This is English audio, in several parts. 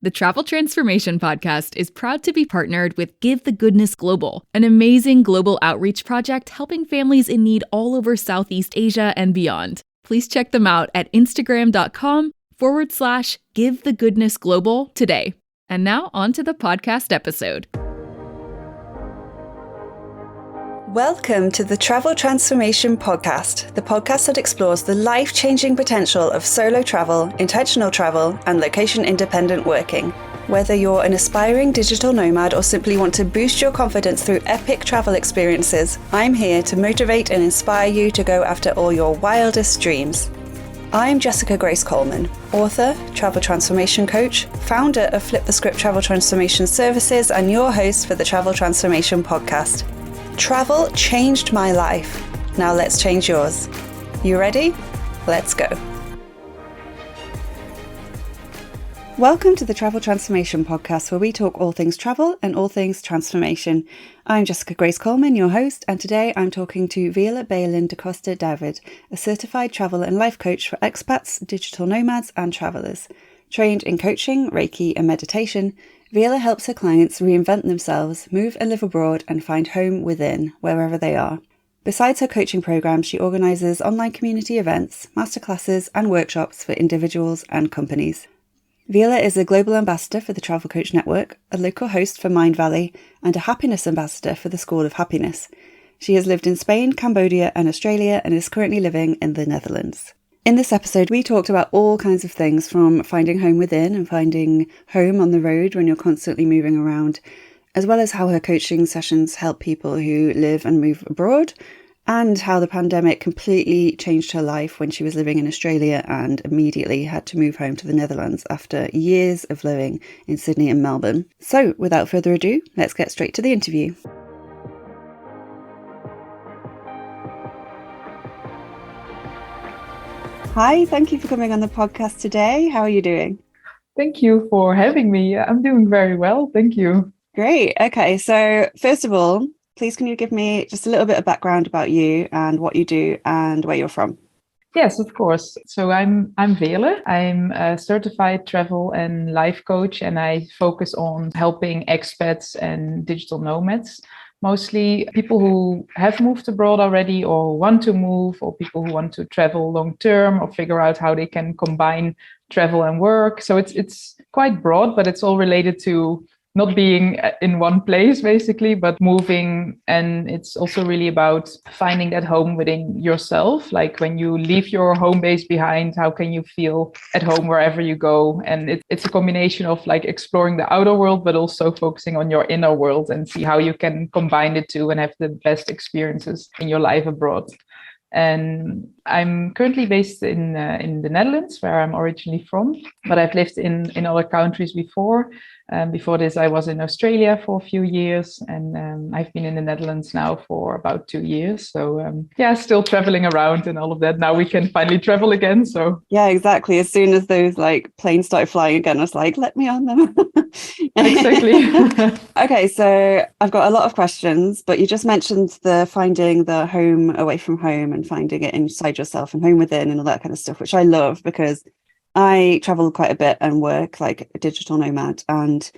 The Travel Transformation Podcast is proud to be partnered with Give the Goodness Global, an amazing global outreach project helping families in need all over Southeast Asia and beyond. Please check them out at Instagram.com/Give the Goodness Global today. And now on to the podcast episode. Welcome to the Travel Transformation Podcast, the podcast that explores the life-changing potential of solo travel, intentional travel, and location-independent working. Whether you're an aspiring digital nomad or simply want to boost your confidence through epic travel experiences, I'm here to motivate and inspire you to go after all your wildest dreams. I'm Jessica Grace Coleman, author, travel transformation coach, founder of Flip the Script Travel Transformation Services, and your host for the Travel Transformation Podcast. Travel changed my life. Now let's change yours. You ready? Let's go. Welcome to the Travel Transformation Podcast, where we talk all things travel and all things transformation. I'm Jessica Grace Coleman, your host, and today I'm talking to Beelen Da Costa David, a certified travel and life coach for expats, digital nomads, and travelers. Trained in coaching, reiki, and meditation, Veerle helps her clients reinvent themselves, move and live abroad, and find home within, wherever they are. Besides her coaching programs, she organises online community events, masterclasses, and workshops for individuals and companies. Veerle is a global ambassador for the Travel Coach Network, a local host for Mindvalley, and a happiness ambassador for the School of Happiness. She has lived in Spain, Cambodia, and Australia, and is currently living in the Netherlands. In this episode, we talked about all kinds of things, from finding home within and finding home on the road when you're constantly moving around, as well as how her coaching sessions help people who live and move abroad, and how the pandemic completely changed her life when she was living in Australia and immediately had to move home to the Netherlands after years of living in Sydney and Melbourne. So, without further ado, let's get straight to the interview. Hi, thank you for coming on the podcast today. How are you doing? Thank you for having me. I'm doing very well. Thank you. Great. Okay. So first of all, please can you give me just a little bit of background about you and what you do and where you're from? Yes, of course. So I'm Veerle. I'm a certified travel and life coach, and I focus on helping expats and digital nomads. Mostly people who have moved abroad already or want to move, or people who want to travel long term or figure out how they can combine travel and work. So it's quite broad, but it's all related to not being in one place, basically, but moving. And it's also really about finding that home within yourself. Like when you leave your home base behind, how can you feel at home wherever you go? And it's a combination of like exploring the outer world, but also focusing on your inner world and see how you can combine the two and have the best experiences in your life abroad. And I'm currently based in the Netherlands, where I'm originally from, but I've lived in other countries before. Before this, I was in Australia for a few years, and I've been in the Netherlands now for about 2 years. So still traveling around and all of that. Now we can finally travel again. So yeah, exactly. As soon as those like planes started flying again, I was like, let me on them. Exactly. Okay, so I've got a lot of questions, but you just mentioned the finding the home away from home and finding it inside yourself and home within and all that kind of stuff, which I love because I travel quite a bit and work like a digital nomad, and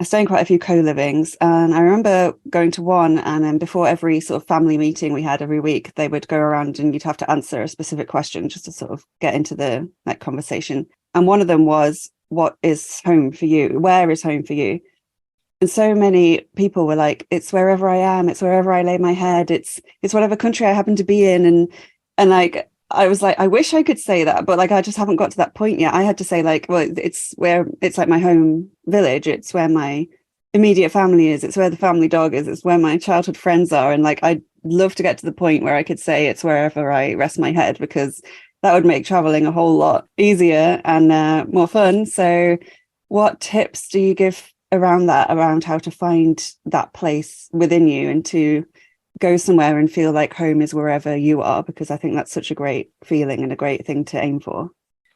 I stay in quite a few co-livings. And I remember going to one, and then before every sort of family meeting we had every week, they would go around and you'd have to answer a specific question just to sort of get into the like conversation. And one of them was, what is home for you? Where is home for you? And so many people were like, it's wherever I am, it's wherever I lay my head, it's whatever country I happen to be in. And like, I was like, I wish I could say that, but like, I just haven't got to that point yet. I had to say like, well, it's where it's like my home village. It's where my immediate family is. It's where the family dog is. It's where my childhood friends are. And like, I'd love to get to the point where I could say it's wherever I rest my head, because that would make traveling a whole lot easier and more fun. So what tips do you give around that, around how to find that place within you and to go somewhere and feel like home is wherever you are? Because I think that's such a great feeling and a great thing to aim for.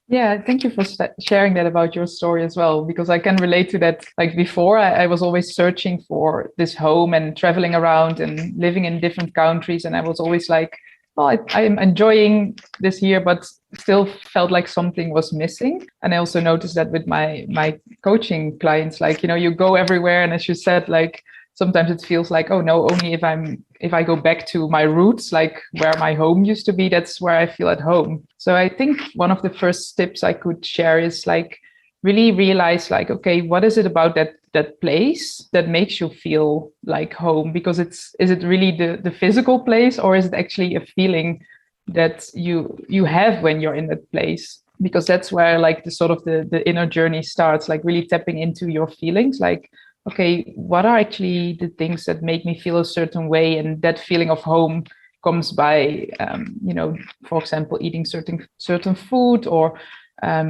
Yeah, thank you for sharing that about your story as well, because I can relate to that. Like before, I was always searching for this home and traveling around and living in different countries. And I was always like well, I am enjoying this year, but still felt like something was missing. And I also noticed that with my coaching clients, like, you go everywhere. And as you said, like, sometimes it feels like, oh no, only if I go back to my roots, like where my home used to be, that's where I feel at home. So I think one of the first tips I could share is like really realize, like, okay, what is it about that place that makes you feel like home? Because is it really the physical place, or is it actually a feeling that you have when you're in that place? Because that's where like the sort of the inner journey starts, like really tapping into your feelings, like, okay, what are actually the things that make me feel a certain way? And that feeling of home comes by, for example, eating certain food, or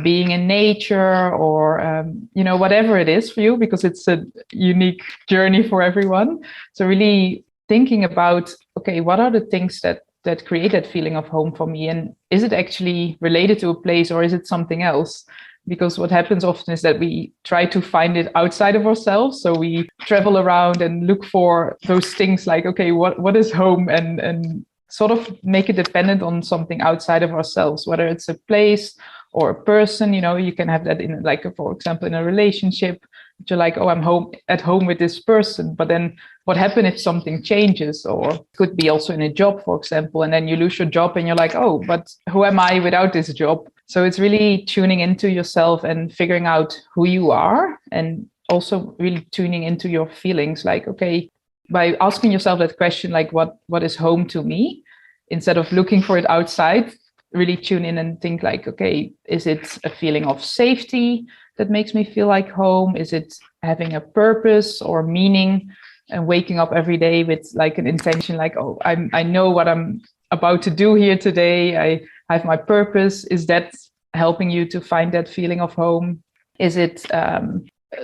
being in nature, or whatever it is for you, because it's a unique journey for everyone. So really thinking about, okay, what are the things that create that feeling of home for me, and is it actually related to a place, or is it something else? Because what happens often is that we try to find it outside of ourselves. So we travel around and look for those things, like, okay, what is home, and sort of make it dependent on something outside of ourselves, whether it's a place or a person. You can have that in, like, for example, in a relationship, you're like, oh, I'm at home with this person, but then what happens if something changes? Or it could be also in a job, for example, and then you lose your job and you're like, oh, but who am I without this job? So it's really tuning into yourself and figuring out who you are, and also really tuning into your feelings, like, okay, by asking yourself that question, like, what is home to me, instead of looking for it outside, really tune in and think, like, okay, is it a feeling of safety that makes me feel like home? Is it having a purpose or meaning, and waking up every day with like an intention, like, oh, I know what I'm about to do here today. I have my purpose. Is that helping you to find that feeling of home? Is it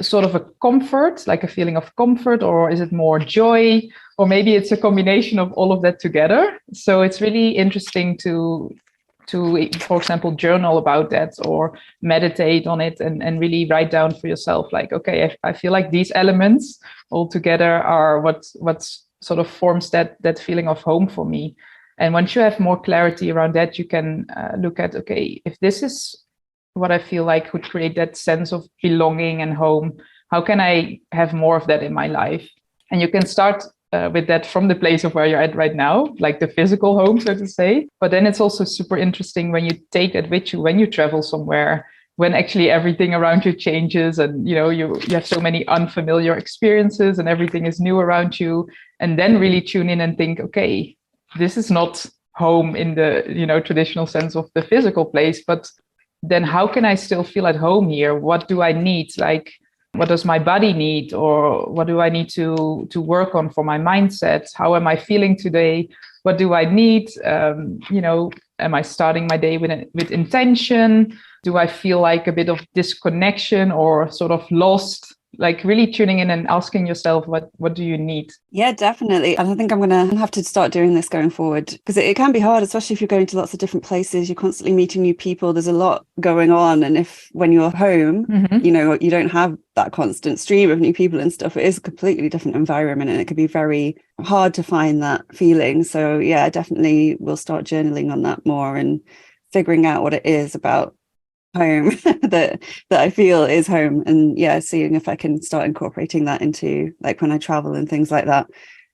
sort of a comfort, like a feeling of comfort, or is it more joy? Or maybe it's a combination of all of that together. So it's really interesting to for example, journal about that, or meditate on it, and really write down for yourself, like, okay, I feel like these elements all together are what sort of forms that feeling of home for me. And once you have more clarity around that, you can look at, okay, if this is what I feel like would create that sense of belonging and home, how can I have more of that in my life? And you can start with that from the place of where you're at right now, like the physical home, so to say. But then it's also super interesting when you take that with you when you travel somewhere, when actually everything around you changes, and you have so many unfamiliar experiences and everything is new around you. And then really tune in and think, okay, this is not home in the traditional sense of the physical place, but then how can I still feel at home here? What do I need? Like, what does my body need, or what do I need to work on for my mindset? How am I feeling today? What do I need? Am I starting my day with intention? Do I feel like a bit of disconnection or sort of lost? Like really tuning in and asking yourself, what do you need? Yeah, definitely. And I think I'm going to have to start doing this going forward, because it can be hard, especially if you're going to lots of different places. You're constantly meeting new people. There's a lot going on. And when you're home, you don't have that constant stream of new people and stuff. It is a completely different environment, and it can be very hard to find that feeling. So yeah, I definitely will start journaling on that more and figuring out what it is about home that I feel is home, and seeing if I can start incorporating that into, like, when I travel and things like that.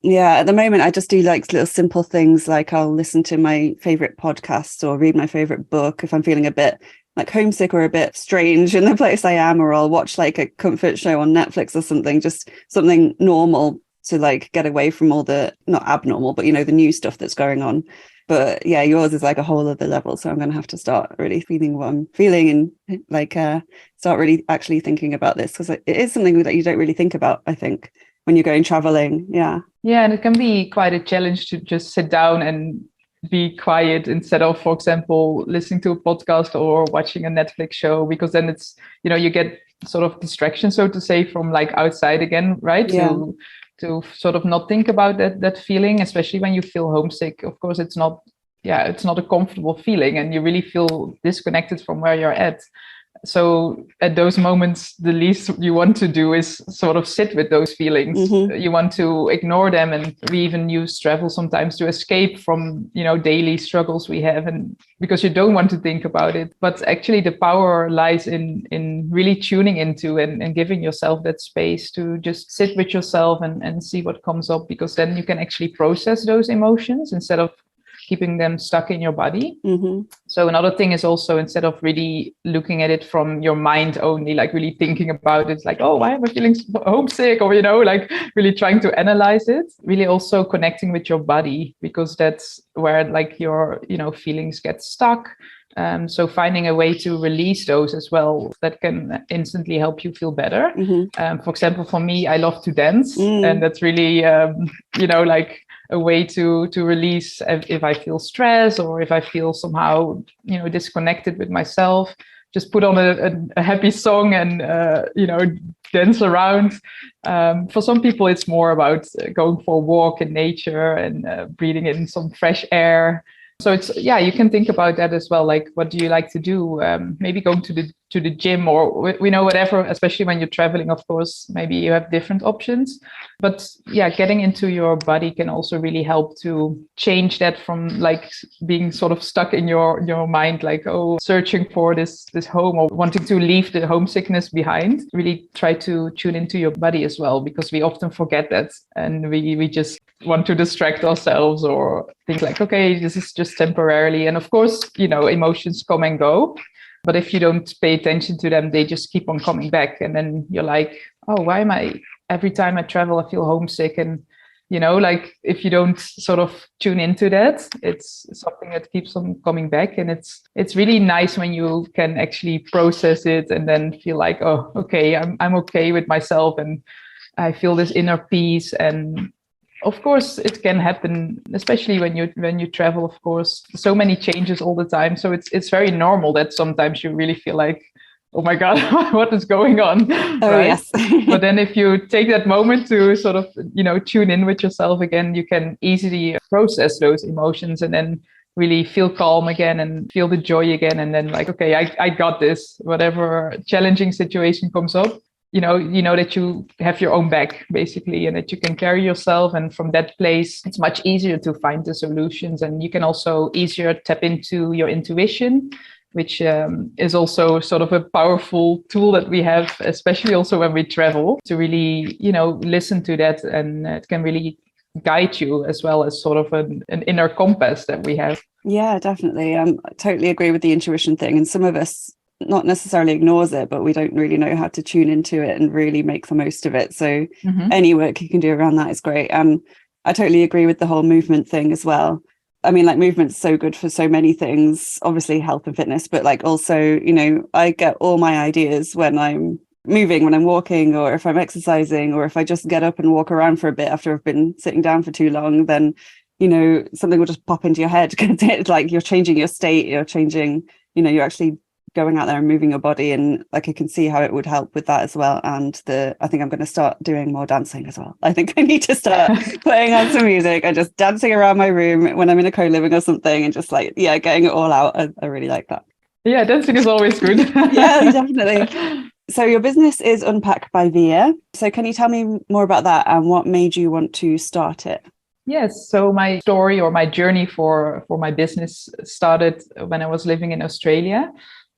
At the moment I just do like little simple things, like I'll listen to my favorite podcasts or read my favorite book if I'm feeling a bit like homesick or a bit strange in the place I am, or I'll watch like a comfort show on Netflix or something, just something normal to like get away from all the, not abnormal, but the new stuff that's going on. But yeah, yours is like a whole other level. So I'm going to have to start really feeling what I'm feeling, and like start really actually thinking about this, because it is something that you don't really think about, I think, when you're going traveling. Yeah, and it can be quite a challenge to just sit down and be quiet instead of, for example, listening to a podcast or watching a Netflix show, because then it's, you get sort of distraction, so to say, from like outside again, right? Yeah. To sort of not think about that feeling, especially when you feel homesick. Of course, it's not a comfortable feeling, and you really feel disconnected from where you're at. So at those moments, the least you want to do is sort of sit with those feelings. You want to ignore them. And we even use travel sometimes to escape from, daily struggles we have, and because you don't want to think about it. But actually the power lies in really tuning into and giving yourself that space to just sit with yourself and see what comes up, because then you can actually process those emotions instead of keeping them stuck in your body. So another thing is also, instead of really looking at it from your mind only, like really thinking about it, like, oh, why am I feeling homesick? Or, like really trying to analyze it, really also connecting with your body, because that's where like your, feelings get stuck. So finding a way to release those as well, that can instantly help you feel better. For example, for me, I love to dance, and that's really, like a way to release if I feel stress, or if I feel somehow, disconnected with myself. Just put on a happy song and, dance around. For some people, it's more about going for a walk in nature and breathing in some fresh air. So you can think about that as well. Like, what do you like to do? Maybe going to the gym, or whatever, especially when you're traveling, of course, maybe you have different options. But getting into your body can also really help to change that from like being sort of stuck in your mind, like, oh, searching for this home, or wanting to leave the homesickness behind. Really try to tune into your body as well, because we often forget that, and we just want to distract ourselves or think like, okay, this is just temporarily. And of course, emotions come and go, but if you don't pay attention to them, they just keep on coming back. And then you're like, oh, why am I, every time I travel, I feel homesick? And, like if you don't sort of tune into that, it's something that keeps on coming back. And it's really nice when you can actually process it and then feel like, oh, okay, I'm okay with myself, and I feel this inner peace. And of course, it can happen, especially when you travel, of course, so many changes all the time. So it's very normal that sometimes you really feel like, oh my God, what is going on? Oh, right? Yes. But then if you take that moment to sort of, tune in with yourself again, you can easily process those emotions and then really feel calm again and feel the joy again. And then like, okay, I got this, whatever challenging situation comes up. You know that you have your own back, basically, and that you can carry yourself. And from that place, it's much easier to find the solutions. And you can also easier tap into your intuition, which is also sort of a powerful tool that we have, especially also when we travel, to really, listen to that. And it can really guide you, as well as sort of an inner compass that we have. Yeah, definitely. I totally agree with the intuition thing. And some of us not necessarily ignores it, but we don't really know how to tune into it and really make the most of it. So any work you can do around that is great. I totally agree with the whole movement thing as well. I mean, like, movement's so good for so many things, obviously health and fitness, but like also, I get all my ideas when I'm moving, when I'm walking, or if I'm exercising, or if I just get up and walk around for a bit after I've been sitting down for too long, then, something will just pop into your head, because it's like you're changing your state, you're changing, you're actually going out there and moving your body. And like, I can see how it would help with that as well. And I think I'm going to start doing more dancing as well. I think I need to start putting on some music and just dancing around my room when I'm in a co-living or something, and just like, getting it all out. I really like that. Yeah, dancing is always good. Yeah, definitely. So your business is Unpack by Veerle. So can you tell me more about that and what made you want to start it? Yes. So my story, or my journey for my business, started when I was living in Australia.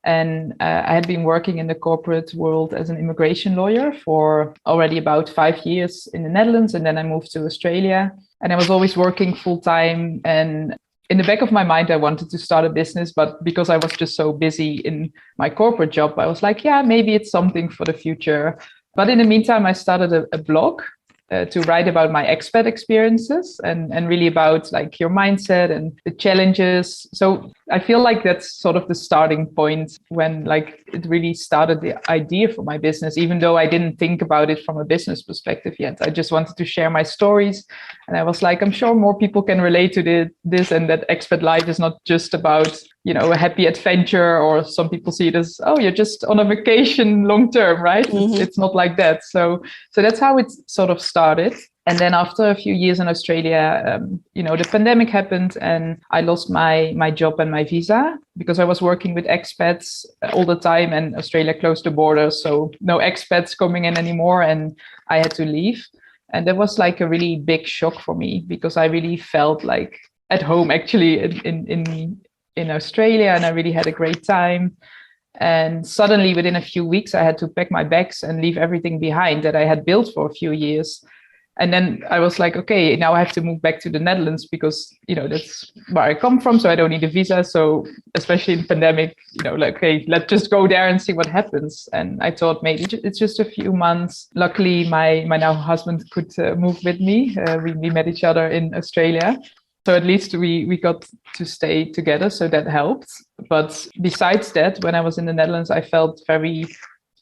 And I had been working in the corporate world as an immigration lawyer for already about 5 years in the Netherlands. And then I moved to Australia, and I was always working full time. And in the back of my mind, I wanted to start a business, but because I was just so busy in my corporate job, I was like, maybe it's something for the future. But in the meantime, I started a blog to write about my expat experiences and really about like your mindset and the challenges. So I feel like that's sort of the starting point when like it really started the idea for my business, even though I didn't think about it from a business perspective yet. I just wanted to share my stories. And I was like, I'm sure more people can relate to this, and that expat life is not just about, a happy adventure, or some people see it as, oh, you're just on a vacation long term, right? It's not like that. So that's how it sort of started. And then after a few years in Australia, the pandemic happened and I lost my job and my visa because I was working with expats all the time and Australia closed the borders. So no expats coming in anymore and I had to leave. And that was like a really big shock for me because I really felt like at home actually in Australia, and I really had a great time. And suddenly within a few weeks, I had to pack my bags and leave everything behind that I had built for a few years. And then I was like, okay, now I have to move back to the Netherlands because, that's where I come from. So I don't need a visa. So especially in pandemic, okay, let's just go there and see what happens. And I thought maybe it's just a few months. Luckily, my now husband could move with me. We met each other in Australia. So at least we got to stay together. So that helped. But besides that, when I was in the Netherlands, I felt very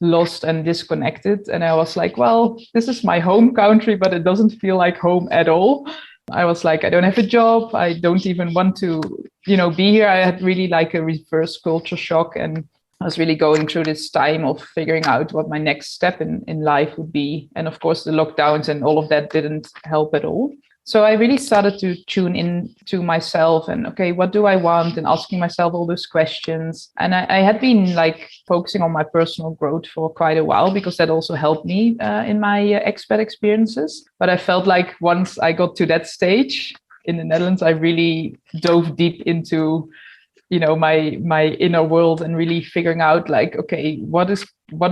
lost and disconnected. And I was like, well, this is my home country, but it doesn't feel like home at all. I was like, I don't have a job. I don't even want to, be here. I had really like a reverse culture shock. And I was really going through this time of figuring out what my next step in life would be. And of course, the lockdowns and all of that didn't help at all. So I really started to tune in to myself and, okay, what do I want? And asking myself all those questions. And I had been like focusing on my personal growth for quite a while because that also helped me in my expat experiences. But I felt like once I got to that stage in the Netherlands, I really dove deep into, my inner world and really figuring out like, okay, what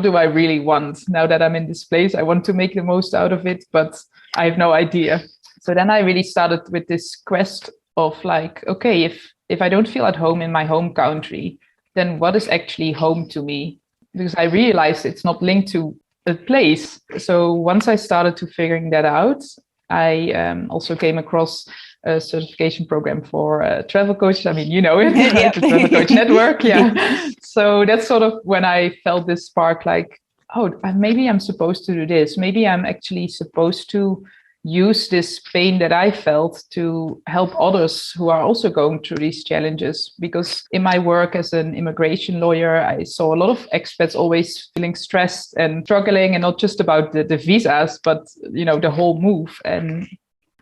do I really want now that I'm in this place? I want to make the most out of it, but I have no idea. So then I really started with this quest of like, okay, if I don't feel at home in my home country, then what is actually home to me? Because I realized it's not linked to a place. So once I started to figuring that out, I also came across a certification program for travel coaches. I mean, you know it, right? The Travel Coach Network. Yeah. So that's sort of when I felt this spark like, oh, maybe I'm supposed to do this. Maybe I'm actually supposed to use this pain that I felt to help others who are also going through these challenges. Because in my work as an immigration lawyer, I saw a lot of expats always feeling stressed and struggling, and not just about the visas, but the whole move. And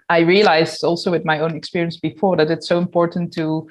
I realized also with my own experience before that it's so important to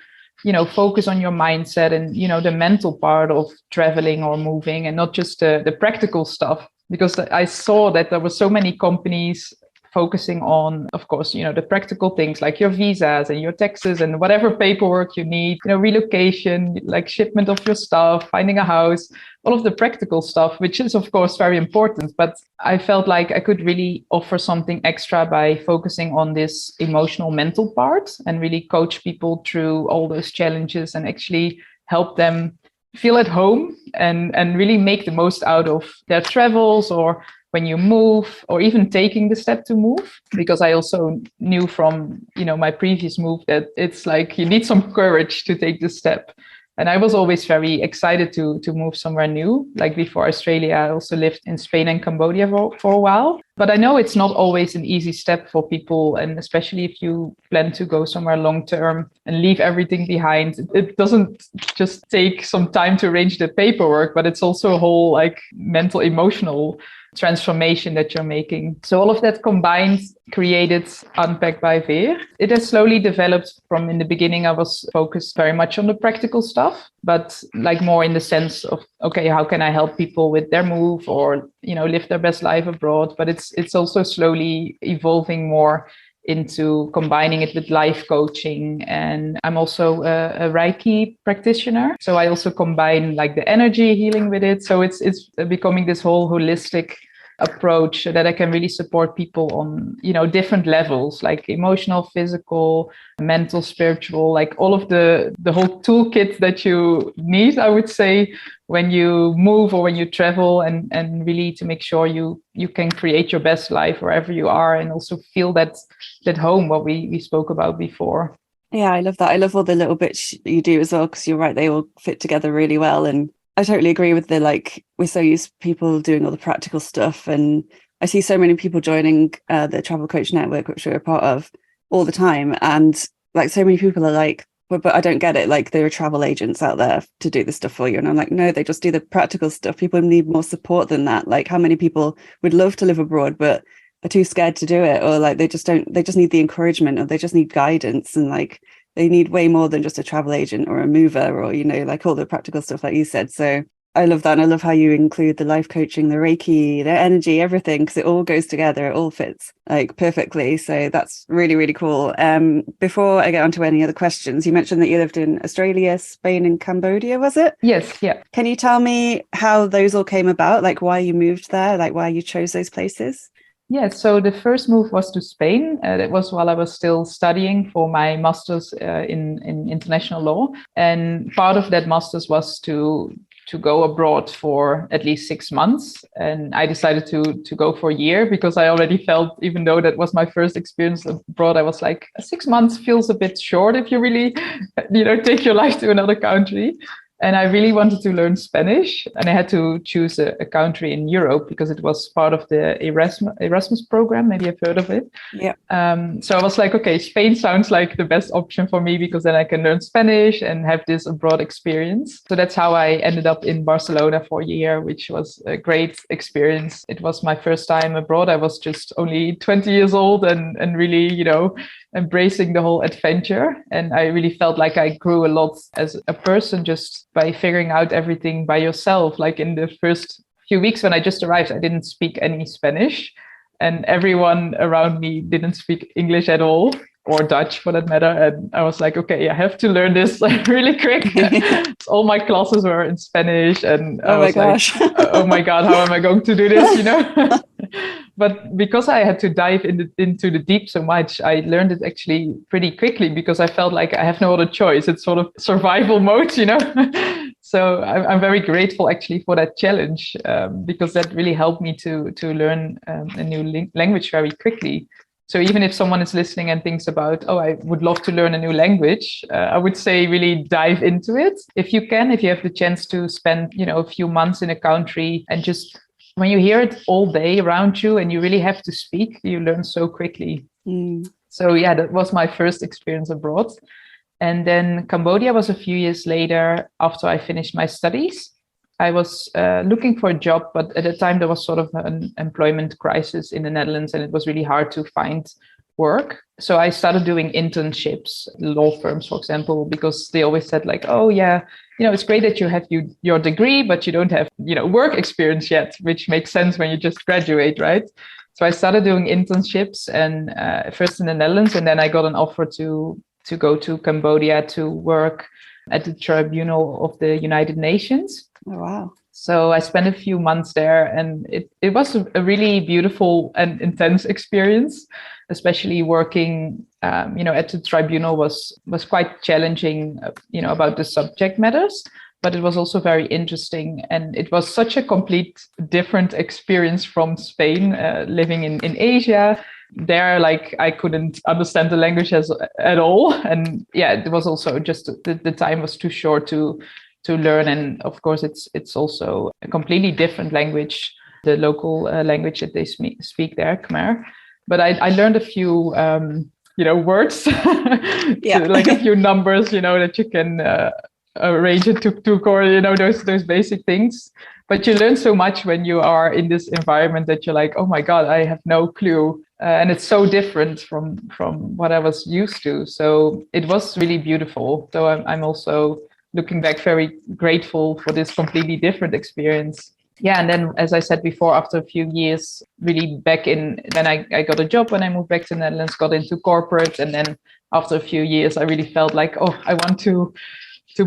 focus on your mindset and the mental part of traveling or moving, and not just the practical stuff. Because I saw that there were so many companies focusing on, of course, the practical things like your visas and your taxes and whatever paperwork you need, relocation, like shipment of your stuff, finding a house, all of the practical stuff, which is, of course, very important. But I felt like I could really offer something extra by focusing on this emotional, mental part and really coach people through all those challenges and actually help them feel at home and really make the most out of their travels, or when you move, or even taking the step to move. Because I also knew from my previous move that it's like you need some courage to take the step. And I was always very excited to move somewhere new. Like before Australia, I also lived in Spain and Cambodia for a while. But I know it's not always an easy step for people. And especially if you plan to go somewhere long term and leave everything behind, it doesn't just take some time to arrange the paperwork, but it's also a whole like mental, emotional transformation that you're making. So all of that combined created Unpacked by Veer. It has slowly developed from, in the beginning, I was focused very much on the practical stuff, but like more in the sense of, okay, how can I help people with their move or, live their best life abroad? But it's also slowly evolving more into combining it with life coaching. And I'm also a reiki practitioner. So I also combine like the energy healing with it. So it's becoming this whole holistic approach that I can really support people on, different levels, like emotional, physical, mental, spiritual, like all of the whole toolkit that you need, I would say, when you move or when you travel, and really to make sure you can create your best life wherever you are, and also feel that home, what we spoke about before. Yeah, I love that. I love all the little bits you do as well, because you're right, they all fit together really well. And I totally agree with we're so used to people doing all the practical stuff. And I see so many people joining the Travel Coach Network, which we're a part of, all the time. And like so many people are like, but I don't get it. Like there are travel agents out there to do this stuff for you. And I'm like, no, they just do the practical stuff. People need more support than that. Like how many people would love to live abroad, but are too scared to do it, or like they just need the encouragement, or they just need guidance, and like they need way more than just a travel agent or a mover, or, you know, like all the practical stuff like you said. So I love that. And I love how you include the life coaching, the Reiki, the energy, everything, because it all goes together. It all fits like perfectly. So that's really, really cool. Before I get on to any other questions, you mentioned that you lived in Australia, Spain, and Cambodia, was it? Yes. Yeah. Can you tell me how those all came about? Like why you moved there, like why you chose those places? Yeah, so the first move was to Spain. That was while I was still studying for my master's in international law. And part of that master's was to go abroad for at least 6 months. And I decided to go for a year because I already felt, even though that was my first experience abroad, I was like, 6 months feels a bit short if you really, take your life to another country. And I really wanted to learn Spanish, and I had to choose a country in Europe because it was part of the Erasmus program. Maybe you've heard of it. Yeah. So I was like, okay, Spain sounds like the best option for me because then I can learn Spanish and have this abroad experience. So that's how I ended up in Barcelona for a year, which was a great experience. It was my first time abroad. I was just only 20 years old and really, embracing the whole adventure. And I really felt like I grew a lot as a person just by figuring out everything by yourself. Like in the first few weeks when I just arrived, I didn't speak any Spanish, and everyone around me didn't speak English at all, or Dutch for that matter. And I was like, okay, I have to learn this really quick. All my classes were in Spanish, and I was like, oh my God, how am I going to do this? But because I had to dive into the deep so much, I learned it actually pretty quickly because I felt like I have no other choice. It's sort of survival mode, So I'm very grateful actually for that challenge because that really helped me to learn a new language very quickly. So even if someone is listening and thinks about, oh, I would love to learn a new language, I would say really dive into it. If you have the chance to spend, a few months in a country and just when you hear it all day around you and you really have to speak, you learn so quickly. So yeah, that was my first experience abroad. And then Cambodia was a few years later after I finished my studies. I was looking for a job, but at the time there was sort of an employment crisis in the Netherlands and it was really hard to find work. So I started doing internships, law firms, for example, because they always said like, oh yeah, it's great that you have your degree, but you don't have, work experience yet, which makes sense when you just graduate, right? So I started doing internships and first in the Netherlands, and then I got an offer to go to Cambodia to work at the Tribunal of the United Nations. Oh, wow. So I spent a few months there, and it was a really beautiful and intense experience, especially working, at the tribunal was quite challenging, about the subject matters, but it was also very interesting. And it was such a complete different experience from Spain, living in Asia. There, like, I couldn't understand the language at all. And yeah, it was also just the time was too short to learn. And of course, it's also a completely different language, the local language that they speak there, Khmer. But I learned a few, words, like a few numbers, that you can arrange it tuk-tuk or, those basic things. But you learn so much when you are in this environment that you're like, oh my God, I have no clue. And it's so different from what I was used to. So it was really beautiful. So I'm also looking back very grateful for this completely different experience. Yeah, and then, as I said before, after a few years, really then I got a job when I moved back to the Netherlands, got into corporate. And then after a few years, I really felt like, oh, I want to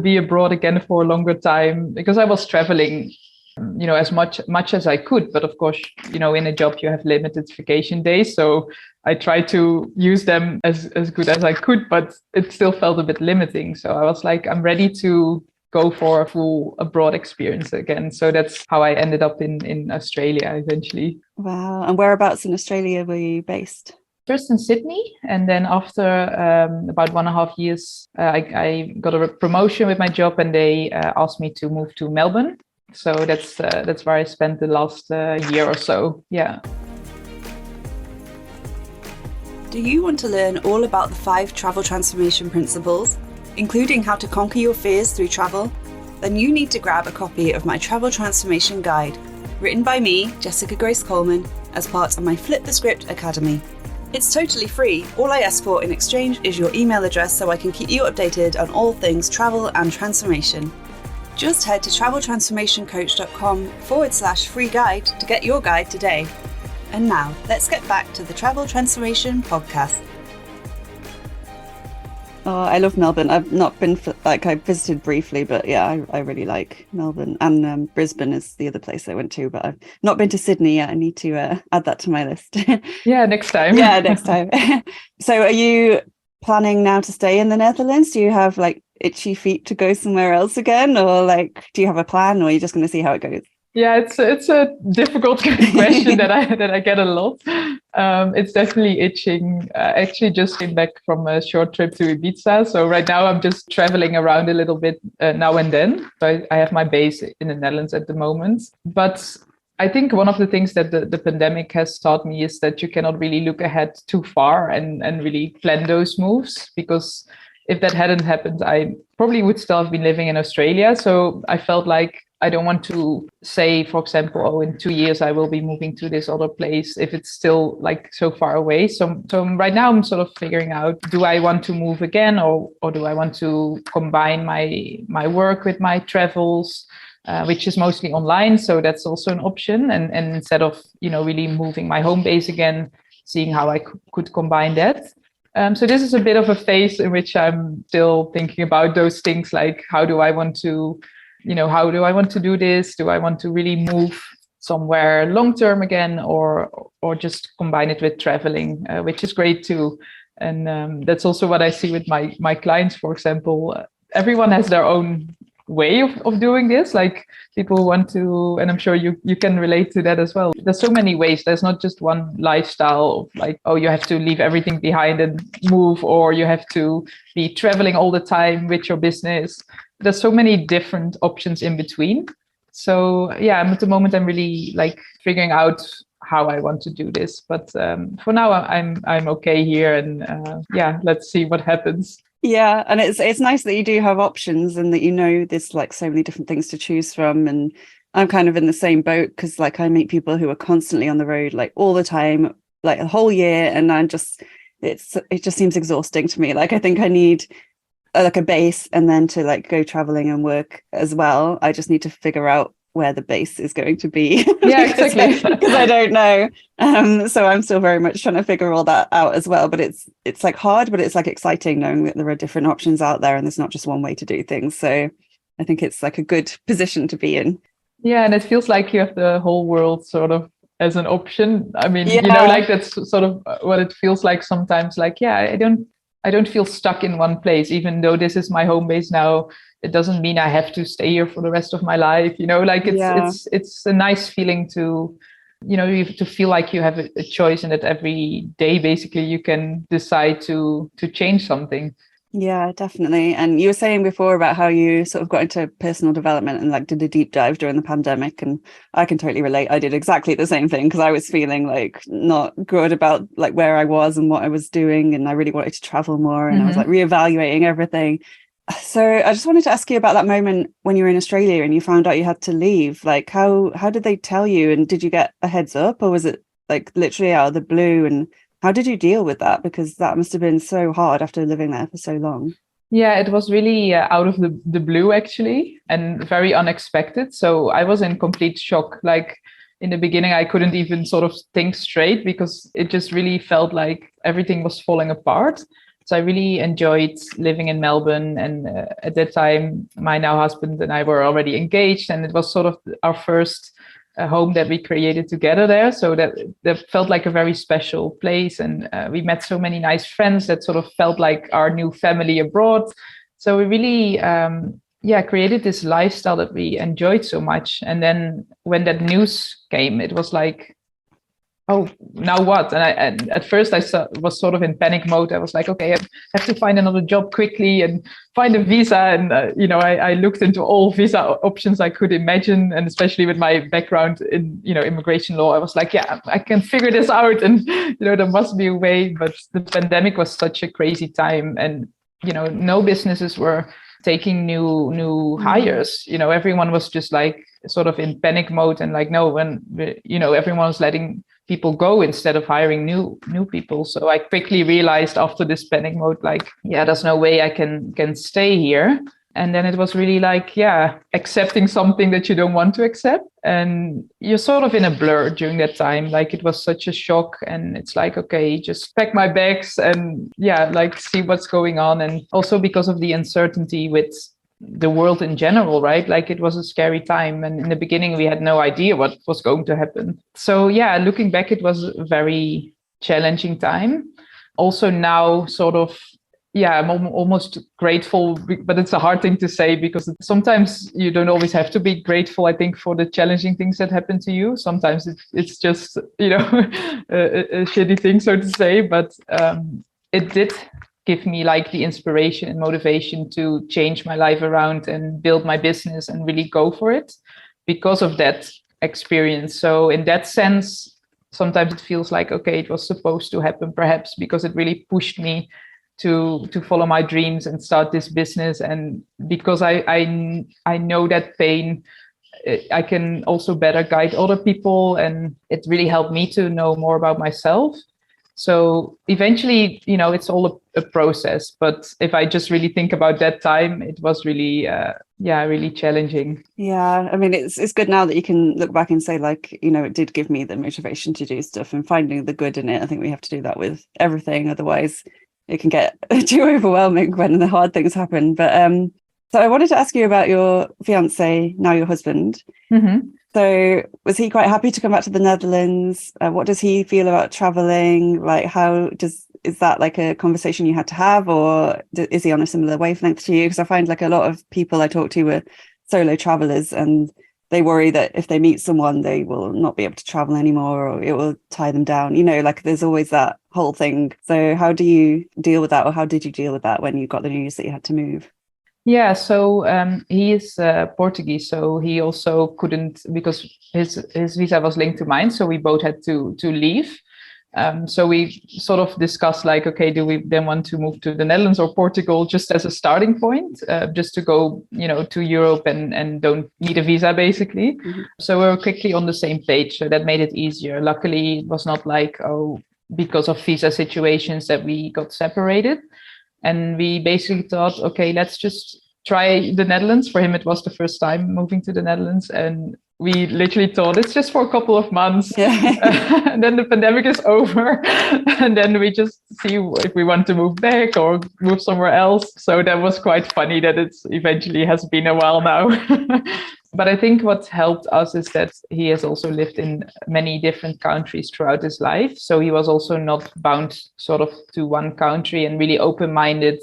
be abroad again for a longer time, because I was traveling, as much as I could. But of course, in a job, you have limited vacation days. So I tried to use them as good as I could, but it still felt a bit limiting. So I was like, I'm ready to go for a full abroad experience again. So that's how I ended up in Australia eventually. Wow. And whereabouts in Australia were you based? First in Sydney, and then after about 1.5 years, I got a promotion with my job, and they asked me to move to Melbourne. So that's where I spent the last year or so. Yeah. Do you want to learn all about the 5 travel transformation principles, including how to conquer your fears through travel? Then you need to grab a copy of my travel transformation guide. written by me, Jessica Grace Coleman, as part of my Flip the Script Academy. It's totally free. All I ask for in exchange is your email address so I can keep you updated on all things travel and transformation. Just head to traveltransformationcoach.com/free guide to get your guide today. And now, let's get back to the Travel Transformation podcast. Oh, I love Melbourne. I've not been, I visited briefly, but yeah, I really like Melbourne. And Brisbane is the other place I went to, but I've not been to Sydney yet. I need to add that to my list. Yeah, next time. Yeah, next time. So are you planning now to stay in the Netherlands? Do you have like itchy feet to go somewhere else again? Or like, do you have a plan, or are you just going to see how it goes? Yeah, it's a difficult question that I get a lot. It's definitely itching. I actually just came back from a short trip to Ibiza. So right now I'm just traveling around a little bit now and then. So I have my base in the Netherlands at the moment. But I think one of the things that the pandemic has taught me is that you cannot really look ahead too far and really plan those moves, because if that hadn't happened, I probably would still have been living in Australia. So I felt like I don't want to say, for example, oh, in 2 years I will be moving to this other place if it's still like so far away. So right now I'm sort of figuring out, do I want to move again, or do I want to combine my work with my travels, which is mostly online. So that's also an option. And instead of, really moving my home base again, seeing how I could combine that. So this is a bit of a phase in which I'm still thinking about those things, like how do I want to do this? Do I want to really move somewhere long term again, or just combine it with traveling, which is great too. And that's also what I see with my clients, for example. Everyone has their own way of doing this. Like people want to, and I'm sure you can relate to that as well. There's so many ways. There's not just one lifestyle of like, oh, you have to leave everything behind and move, or you have to be traveling all the time with your business. There's so many different options in between. So yeah, at the moment I'm really like figuring out how I want to do this. But for now I'm okay here, and let's see what happens. Yeah, and it's nice that you do have options and that there's like so many different things to choose from. And I'm kind of in the same boat, because like I meet people who are constantly on the road like all the time, like a whole year, and it just seems exhausting to me. Like I think I need like a base, and then to like go traveling and work as well. I just need to figure out where the base is going to be. Yeah, exactly. Because I don't know. So I'm still very much trying to figure all that out as well. But it's like hard, but it's like exciting knowing that there are different options out there, and there's not just one way to do things. So I think it's like a good position to be in. Yeah, and it feels like you have the whole world sort of as an option. I mean, like that's sort of what it feels like sometimes. Like, yeah, I don't feel stuck in one place, even though this is my home base now. It doesn't mean I have to stay here for the rest of my life. Like it's a nice feeling to, you have to feel like you have a choice, and that every day, basically, you can decide to change something. Yeah, definitely. And you were saying before about how you sort of got into personal development and like did a deep dive during the pandemic. And I can totally relate. I did exactly the same thing, because I was feeling like not good about like where I was and what I was doing. And I really wanted to travel more. And I was like reevaluating everything. So I just wanted to ask you about that moment when you were in Australia and you found out you had to leave. Like how did they tell you? And did you get a heads up, or was it like literally out of the blue? And how did you deal with that? Because that must have been so hard after living there for so long. Yeah, it was really out of the blue, actually, and very unexpected. So I was in complete shock. Like in the beginning, I couldn't even sort of think straight, because it just really felt like everything was falling apart. So I really enjoyed living in Melbourne. And at that time, my now husband and I were already engaged, and it was sort of our first home that we created together there. So that felt like a very special place. And we met so many nice friends that sort of felt like our new family abroad. So we really, created this lifestyle that we enjoyed so much. And then when that news came, it was like, oh, now what? And at first I was sort of in panic mode. I was like, okay, I have to find another job quickly and find a visa. And, I looked into all visa options I could imagine. And especially with my background in, immigration law, I was like, yeah, I can figure this out. And, there must be a way. But the pandemic was such a crazy time. And, no businesses were taking new hires. Everyone was just like sort of in panic mode and like, no, when everyone's letting people go instead of hiring new people. So I quickly realized after this panic mode, like, yeah, there's no way I can stay here. And then it was really like, yeah, accepting something that you don't want to accept. And you're sort of in a blur during that time. Like, it was such a shock. And it's like, okay, just pack my bags and yeah, like see what's going on. And also because of the uncertainty with the world in general, right? Like, it was a scary time. And in the beginning, we had no idea what was going to happen. So yeah, looking back, it was a very challenging time. Also now sort of, yeah, I'm almost grateful, but it's a hard thing to say because sometimes you don't always have to be grateful, I think, for the challenging things that happen to you. Sometimes it's just, a shitty thing, so to say. But it did give me like the inspiration and motivation to change my life around and build my business and really go for it because of that experience. So in that sense, sometimes it feels like, okay, it was supposed to happen perhaps because it really pushed me to follow my dreams and start this business. And because I know that pain, I can also better guide other people, and it really helped me to know more about myself. So eventually, it's all a process. But if I just really think about that time, it was really, really challenging. Yeah, I mean, it's good now that you can look back and say, like, it did give me the motivation to do stuff and finding the good in it. I think we have to do that with everything. Otherwise, it can get too overwhelming when the hard things happen. But so I wanted to ask you about your fiance, now your husband. Mm-hmm. So was he quite happy to come back to the Netherlands? What does he feel about traveling? Like, is that like a conversation you had to have, or is he on a similar wavelength to you? Because I find like a lot of people I talk to were solo travelers, and they worry that if they meet someone, they will not be able to travel anymore, or it will tie them down. Like there's always that whole thing. So how do you deal with that, or how did you deal with that when you got the news that you had to move? Yeah, so he is Portuguese, so he also couldn't, because his visa was linked to mine, so we both had to leave. So we sort of discussed like, okay, do we then want to move to the Netherlands or Portugal just as a starting point, just to go, to Europe and don't need a visa, basically. Mm-hmm. So we were quickly on the same page. So that made it easier. Luckily, it was not like, because of visa situations that we got separated. And we basically thought, okay, let's just try the Netherlands. For him, it was the first time moving to the Netherlands. And we literally thought it's just for a couple of months. Yeah. And then the pandemic is over. And then we just see if we want to move back or move somewhere else. So that was quite funny that it's eventually has been a while now. But I think what helped us is that he has also lived in many different countries throughout his life. So he was also not bound sort of to one country and really open-minded,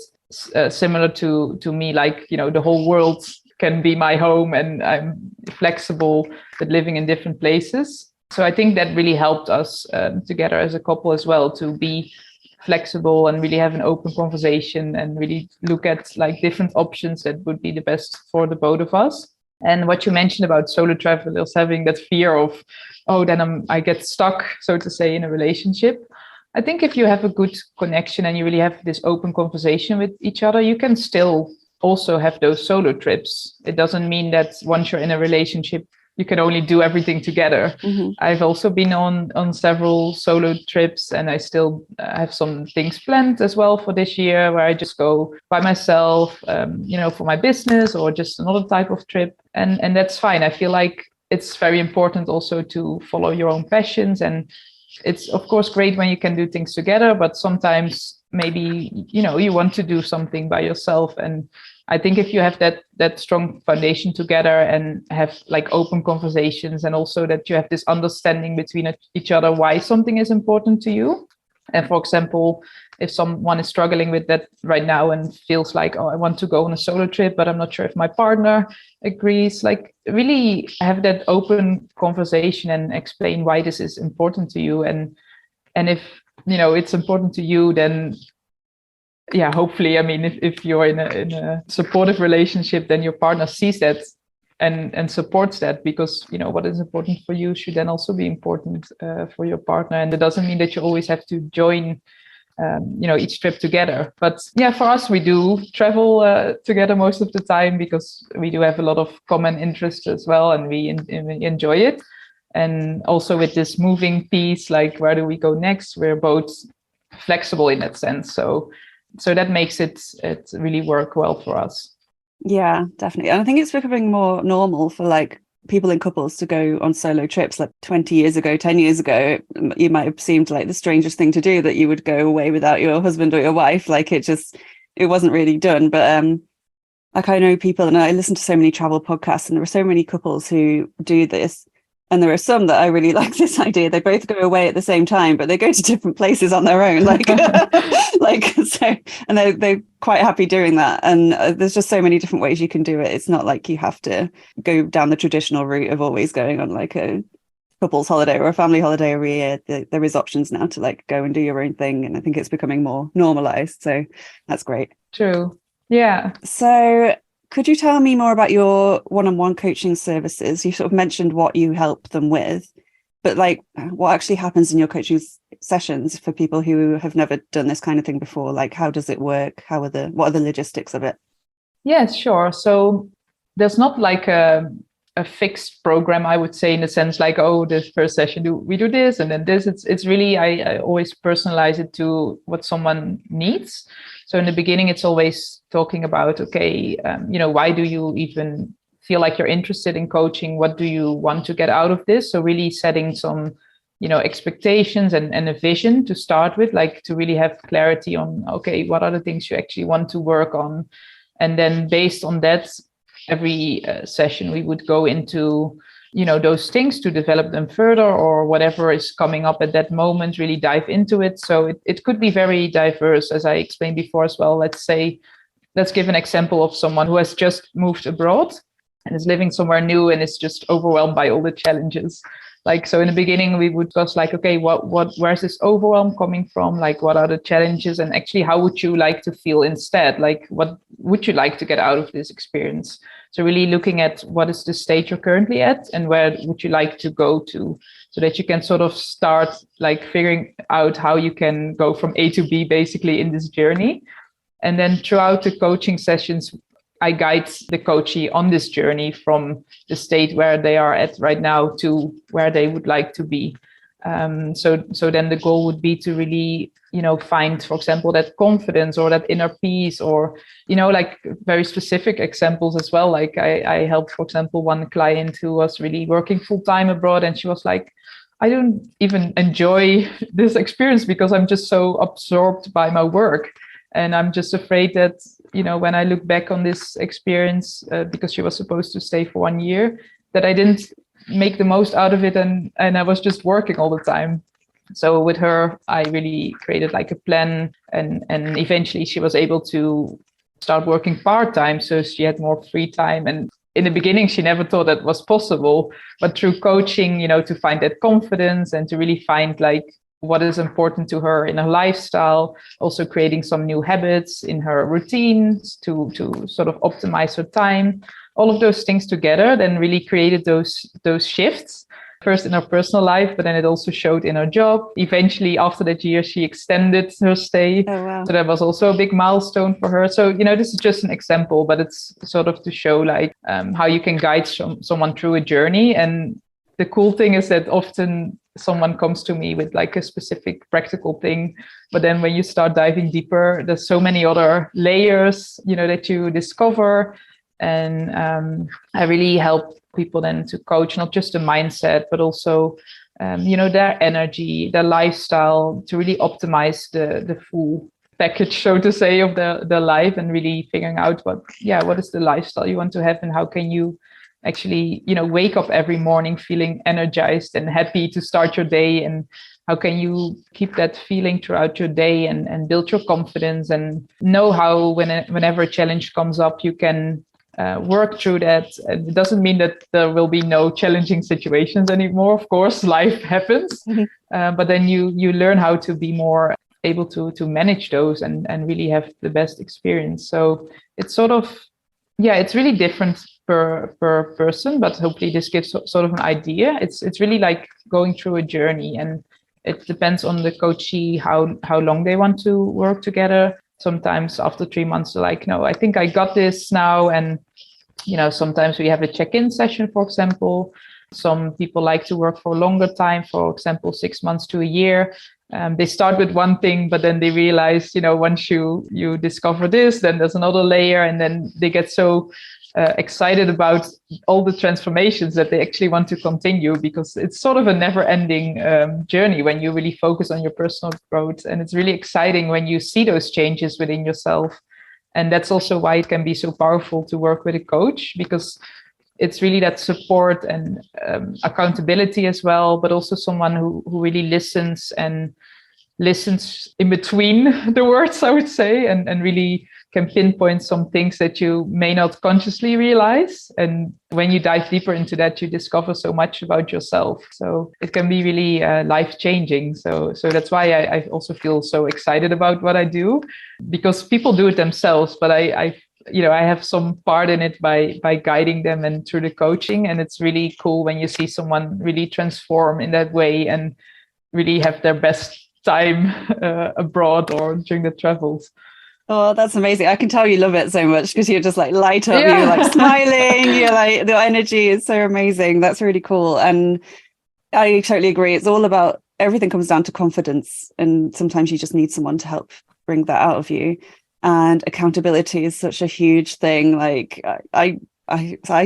similar to me, like, the whole world can be my home and I'm flexible with living in different places. So I think that really helped us together as a couple as well, to be flexible and really have an open conversation and really look at like different options that would be the best for the both of us. And what you mentioned about solo travelers having that fear of, then I get stuck, so to say, in a relationship. I think if you have a good connection and you really have this open conversation with each other, you can still also have those solo trips. It doesn't mean that once you're in a relationship, you can only do everything together. Mm-hmm. I've also been on several solo trips, and I still have some things planned as well for this year where I just go by myself, for my business or just another type of trip. And that's fine. I feel like it's very important also to follow your own passions. And it's, of course, great when you can do things together, but sometimes maybe, you want to do something by yourself. And I think if you have that strong foundation together and have like open conversations, and also that you have this understanding between each other why something is important to you. And for example, if someone is struggling with that right now and feels like, I want to go on a solo trip, but I'm not sure if my partner agrees, like really have that open conversation and explain why this is important to you. And if, it's important to you, then yeah, hopefully, I mean, if you're in a supportive relationship, then your partner sees that and supports that, because, what is important for you should then also be important for your partner. And it doesn't mean that you always have to join each trip together. But yeah, for us, we do travel together most of the time because we do have a lot of common interests as well, and we enjoy it. And also with this moving piece, like where do we go next? We're both flexible in that sense. So that makes it really work well for us. Yeah, definitely. And I think it's becoming more normal for like people in couples to go on solo trips. Like 20 years ago, 10 years ago, you might have seemed like the strangest thing to do, that you would go away without your husband or your wife. Like it wasn't really done. But like I know people, and I listen to so many travel podcasts, and there are so many couples who do this. And there are some that I really like this idea. They both go away at the same time, but they go to different places on their own. Like, so, and they're quite happy doing that. And there's just so many different ways you can do it. It's not like you have to go down the traditional route of always going on like a couple's holiday or a family holiday every year. There is options now to like go and do your own thing. And I think it's becoming more normalized. So that's great. True. Yeah. So could you tell me more about your one-on-one coaching services? You sort of mentioned what you help them with, but like what actually happens in your coaching sessions for people who have never done this kind of thing before? Like, how does it work? What are the logistics of it? Yes, sure. So there's not like a fixed program, I would say, in the sense like, oh, this first session we do this and then this. It's really, I always personalize it to what someone needs. So in the beginning, it's always talking about, okay, why do you even feel like you're interested in coaching? What do you want to get out of this? So really setting some, expectations and a vision to start with, like to really have clarity on, okay, what are the things you actually want to work on? And then based on that, every session we would go into those things to develop them further, or whatever is coming up at that moment, really dive into it. So it could be very diverse, as I explained before as well. Let's give an example of someone who has just moved abroad and is living somewhere new and is just overwhelmed by all the challenges. Like, so in the beginning, we would just like, okay, where's this overwhelm coming from? Like, what are the challenges? And actually, how would you like to feel instead? Like, what would you like to get out of this experience? So really looking at what is the state you're currently at and where would you like to go to, so that you can sort of start like figuring out how you can go from A to B basically in this journey. And then throughout the coaching sessions, I guide the coachee on this journey from the state where they are at right now to where they would like to be. So then the goal would be to really, find, for example, that confidence or that inner peace, or, like very specific examples as well. Like I helped, for example, one client who was really working full time abroad, and she was like, I don't even enjoy this experience because I'm just so absorbed by my work. And I'm just afraid that, when I look back on this experience, because she was supposed to stay for 1 year, that I didn't make the most out of it. And I was just working all the time. So with her, I really created like a plan, and eventually she was able to start working part-time. So she had more free time. And in the beginning, she never thought that was possible. But through coaching, to find that confidence and to really find like what is important to her in her lifestyle, also creating some new habits in her routines to sort of optimize her time. All of those things together then really created those shifts, first in her personal life, but then it also showed in her job. Eventually, after that year, she extended her stay. Oh, wow. So that was also a big milestone for her. So, this is just an example, but it's sort of to show like how you can guide someone through a journey. And the cool thing is that often someone comes to me with like a specific practical thing, but then when you start diving deeper, there's so many other layers, that you discover. And I really help people then to coach not just the mindset, but also, their energy, their lifestyle, to really optimize the full package, so to say, of the life, and really figuring out what is the lifestyle you want to have, and how can you actually, wake up every morning feeling energized and happy to start your day, and how can you keep that feeling throughout your day and build your confidence, and know how whenever a challenge comes up, you can work through that. And it doesn't mean that there will be no challenging situations anymore. Of course, life happens, but then you learn how to be more able to manage those and really have the best experience. So it's sort of, it's really different per person, but hopefully this gives sort of an idea. It's really like going through a journey, and It depends on the coachee, how long they want to work together. Sometimes after 3 months, they're like, no, I think I got this now. And, sometimes we have a check-in session, for example. Some people like to work for a longer time, for example, 6 months to a year. They start with one thing, but then they realize, once you discover this, then there's another layer, and then they get so excited about all the transformations that they actually want to continue, because it's sort of a never-ending journey when you really focus on your personal growth. And it's really exciting when you see those changes within yourself. And that's also why it can be so powerful to work with a coach, because it's really that support and accountability as well, but also someone who really listens in between the words, I would say, and really can pinpoint some things that you may not consciously realize. And when you dive deeper into that, you discover so much about yourself. So it can be really life-changing. So that's why I also feel so excited about what I do, because people do it themselves, but I have some part in it by guiding them and through the coaching. And it's really cool when you see someone really transform in that way and really have their best time abroad or during the travels. Oh, that's amazing. I can tell you love it so much because you're just like light up, Yeah. You're like smiling, you're like, the energy is so amazing. That's really cool. And I totally agree. It's all about, everything comes down to confidence. And sometimes you just need someone to help bring that out of you. And accountability is such a huge thing. Like I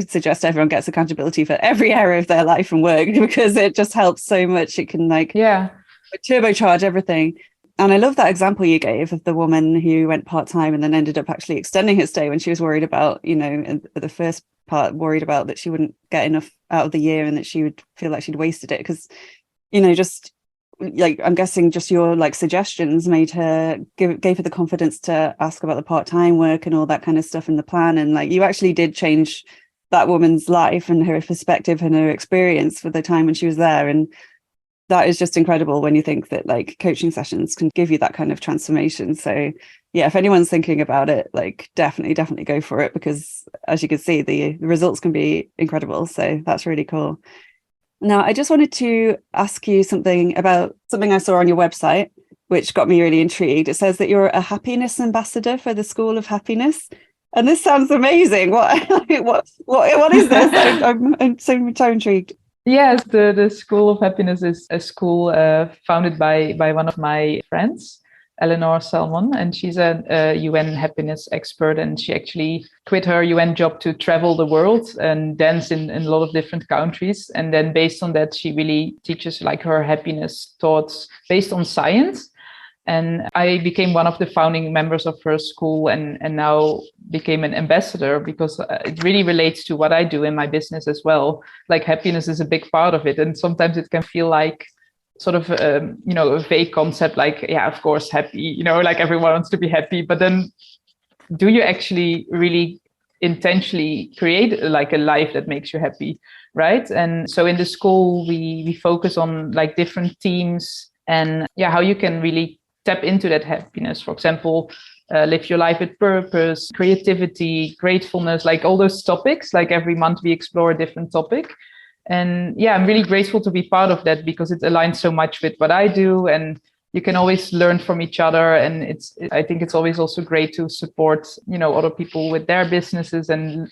suggest everyone gets accountability for every area of their life and work, because it just helps so much. It can turbocharge everything. And I love that example you gave of the woman who went part-time and then ended up actually extending her stay when she was worried about, in the first part, worried about that she wouldn't get enough out of the year and that she would feel like she'd wasted it. Because, just like, I'm guessing just your like suggestions gave her the confidence to ask about the part-time work and all that kind of stuff in the plan. And like, you actually did change that woman's life and her perspective and her experience for the time when she was there. And that is just incredible when you think that like coaching sessions can give you that kind of transformation. So yeah, if anyone's thinking about it, like definitely go for it, because as you can see, the results can be incredible. So that's really cool. Now, I just wanted to ask you something about something I saw on your website, which got me really intrigued. It says that you're a happiness ambassador for the School of Happiness. And this sounds amazing. What is this? I'm so intrigued. Yes, the School of Happiness is a school founded by one of my friends, Eleanor Salmon, and she's a UN happiness expert, and she actually quit her UN job to travel the world and dance in a lot of different countries. And then based on that, she really teaches like her happiness thoughts based on science. And I became one of the founding members of her school, and now became an ambassador, because it really relates to what I do in my business as well. Like happiness is a big part of it. And sometimes it can feel like sort of, a vague concept, like, yeah, of course, happy, like everyone wants to be happy. But then do you actually really intentionally create like a life that makes you happy, right? And so in the school, we focus on like different themes and how you can really tap into that happiness. For example, live your life with purpose, creativity, gratefulness, like all those topics. Like every month we explore a different topic. And I'm really grateful to be part of that, because it aligns so much with what I do, and you can always learn from each other. And I think it's always also great to support, other people with their businesses, and,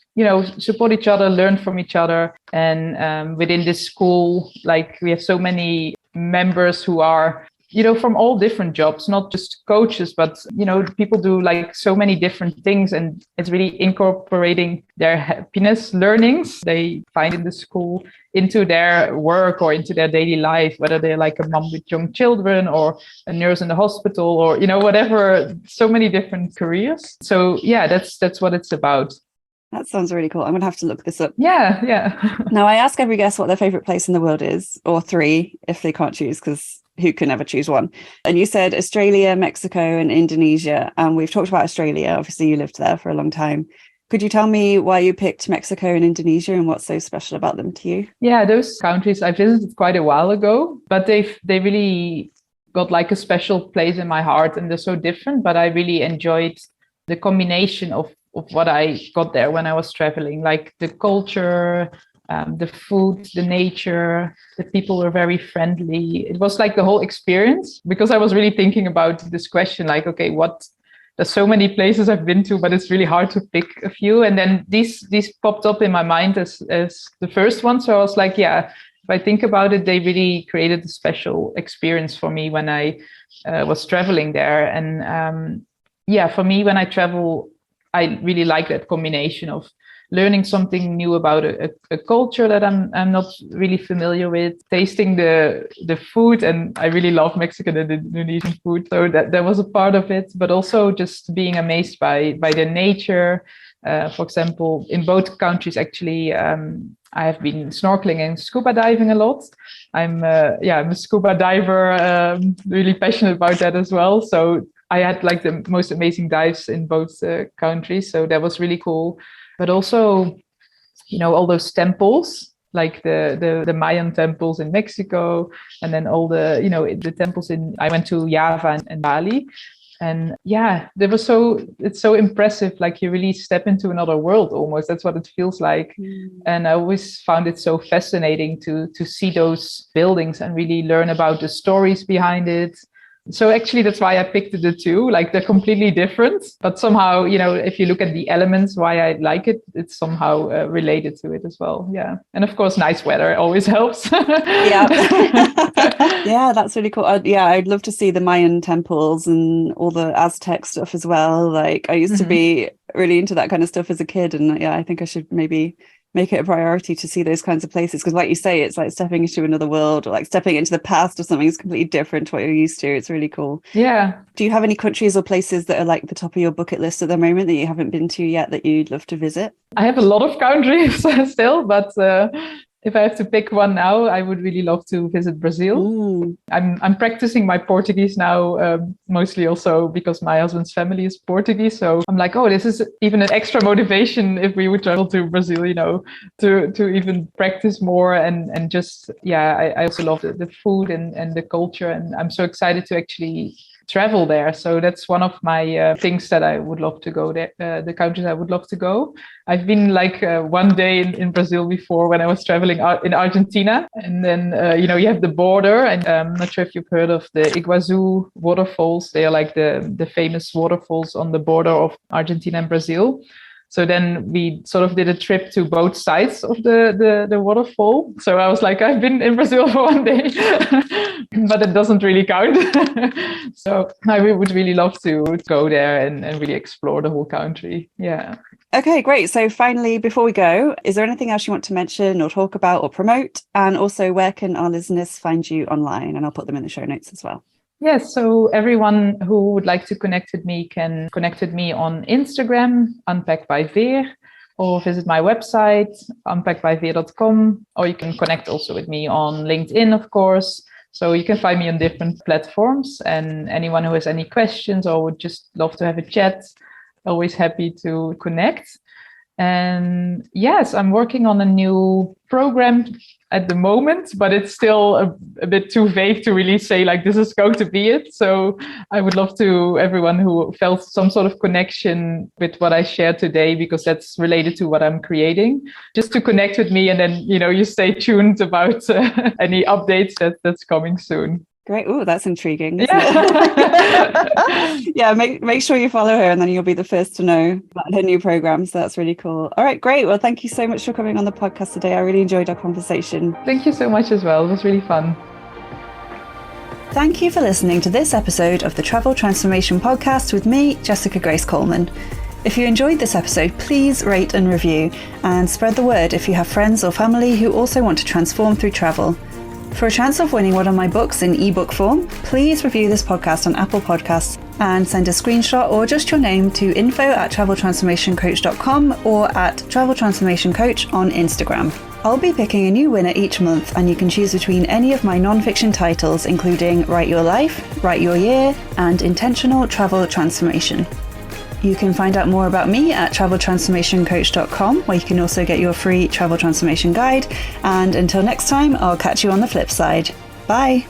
support each other, learn from each other. And within this school, like we have so many members who are, from all different jobs, not just coaches, but, people do like so many different things. And it's really incorporating their happiness learnings they find in the school into their work or into their daily life, whether they're like a mom with young children or a nurse in the hospital or, whatever, so many different careers. So that's what it's about. That sounds really cool. I'm going to have to look this up. Yeah. Now, I ask every guest what their favorite place in the world is, or three, if they can't choose, because who can ever choose one? And you said Australia, Mexico, and Indonesia. And we've talked about Australia. Obviously, you lived there for a long time. Could you tell me why you picked Mexico and Indonesia and what's so special about them to you? Yeah, those countries I visited quite a while ago, but they really got like a special place in my heart, and they're so different. But I really enjoyed the combination of what I got there when I was traveling, like the culture, the food, the nature, the people were very friendly. It was like the whole experience, because I was really thinking about this question, like, okay, there's so many places I've been to, but it's really hard to pick a few. And then these popped up in my mind as the first one. So I was like, yeah, if I think about it, they really created a special experience for me when I was traveling there. And for me, when I travel, I really like that combination of learning something new about a culture that I'm not really familiar with, tasting the food, and I really love Mexican and Indonesian food, so that was a part of it, but also just being amazed by the nature. For example, in both countries, actually, I have been snorkeling and scuba diving a lot. I'm a scuba diver, really passionate about that as well. So I had like the most amazing dives in both countries, so that was really cool. But also, all those temples, like the Mayan temples in Mexico, and then all the, the temples I went to Java and Bali. And it's so impressive. Like you really step into another world almost. That's what it feels like. And I always found it so fascinating to see those buildings and really learn about the stories behind it. So actually, that's why I picked the two. Like they're completely different, but somehow, if you look at the elements, why I like it, it's somehow related to it as well. Yeah. And of course, nice weather always helps. Yeah. Yeah, that's really cool. I'd love to see the Mayan temples and all the Aztec stuff as well. Like I used to be really into that kind of stuff as a kid. And I think I should maybe make it a priority to see those kinds of places, because like you say, it's like stepping into another world, or like stepping into the past or something is completely different to what you're used to. It's really cool. Yeah. Do you have any countries or places that are like the top of your bucket list at the moment that you haven't been to yet that you'd love to visit? I have a lot of countries still, but if I have to pick one now, I would really love to visit Brazil. I'm practicing my Portuguese now, mostly also because my husband's family is Portuguese. So I'm like, this is even an extra motivation if we would travel to Brazil, to even practice more. And just, I also love the food and the culture. And I'm so excited to actually travel there. So that's one of my things that I would love to go there, the countries I would love to go. I've been like one day in Brazil before when I was traveling in Argentina. And then, you have the border. And I'm not sure if you've heard of the Iguazu waterfalls. They are like the famous waterfalls on the border of Argentina and Brazil. So then we sort of did a trip to both sides of the waterfall. So I was like, I've been in Brazil for one day, but it doesn't really count. So I would really love to go there and really explore the whole country. Yeah. Okay, great. So finally, before we go, is there anything else you want to mention or talk about or promote? And also, where can our listeners find you online? And I'll put them in the show notes as well. Yes, so everyone who would like to connect with me can connect with me on Instagram, Unpack by Veer, or visit my website, unpackbyveer.com, or you can connect also with me on LinkedIn, of course. So you can find me on different platforms, and anyone who has any questions or would just love to have a chat, always happy to connect. And yes, I'm working on a new program at the moment, but it's still a bit too vague to really say like this is going to be it. So I would love to everyone who felt some sort of connection with what I shared today, because that's related to what I'm creating, just to connect with me, and then you stay tuned about any updates that's coming soon. Great. Oh, that's intriguing. Yeah, make sure you follow her, and then you'll be the first to know about her new programs. So that's really cool. All right, great. Well, thank you so much for coming on the podcast today. I really enjoyed our conversation. Thank you so much as well. It was really fun. Thank you for listening to this episode of the Travel Transformation Podcast with me, Jessica Grace Coleman. If you enjoyed this episode, please rate and review, and spread the word if you have friends or family who also want to transform through travel. For a chance of winning one of my books in ebook form, please review this podcast on Apple Podcasts and send a screenshot or just your name to info@traveltransformationcoach.com or at traveltransformationcoach on Instagram. I'll be picking a new winner each month, and you can choose between any of my non-fiction titles, including Write Your Life, Write Your Year, and Intentional Travel Transformation. You can find out more about me at traveltransformationcoach.com, where you can also get your free travel transformation guide. And until next time, I'll catch you on the flip side. Bye.